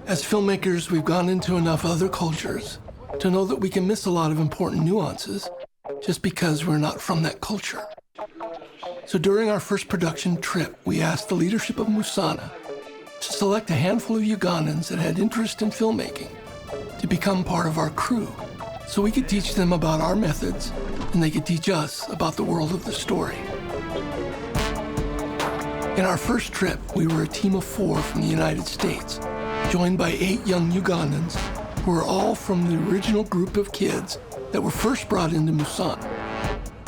As filmmakers, we've gone into enough other cultures to know that we can miss a lot of important nuances just because we're not from that culture. So during our first production trip, we asked the leadership of Musana to select a handful of Ugandans that had interest in filmmaking to become part of our crew, so we could teach them about our methods and they could teach us about the world of the story. In our first trip, we were a team of 4 from the United States, joined by 8 young Ugandans who were all from the original group of kids that were first brought into Musana.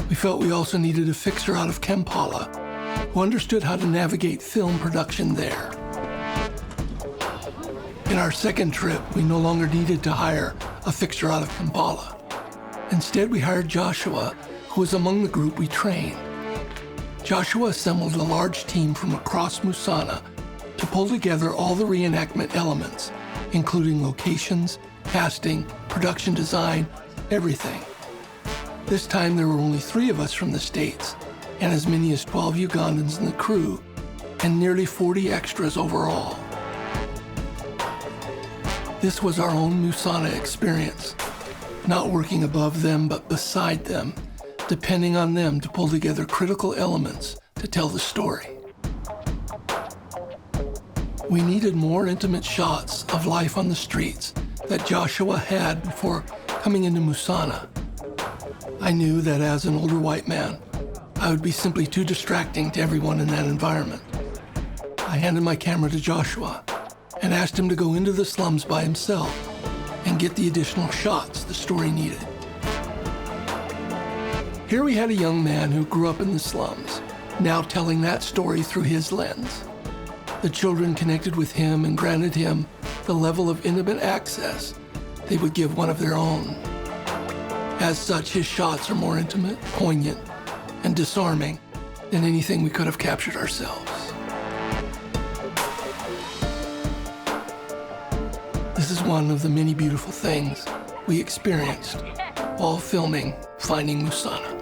We felt we also needed a fixer out of Kampala who understood how to navigate film production there. In our second trip, we no longer needed to hire a fixer out of Kampala. Instead, we hired Joshua, who was among the group we trained. Joshua assembled a large team from across Musana to pull together all the reenactment elements, including locations, casting, production design, everything. This time there were only 3 of us from the States, and as many as 12 Ugandans in the crew, and nearly 40 extras overall. This was our own Musana experience, not working above them but beside them, depending on them to pull together critical elements to tell the story. We needed more intimate shots of life on the streets that Joshua had before coming into Musana. I knew that as an older white man, I would be simply too distracting to everyone in that environment. I handed my camera to Joshua and asked him to go into the slums by himself and get the additional shots the story needed. Here we had a young man who grew up in the slums, now telling that story through his lens. The children connected with him and granted him the level of intimate access they would give one of their own. As such, his shots are more intimate, poignant, and disarming than anything we could have captured ourselves. This is one of the many beautiful things we experienced while filming Finding Musana.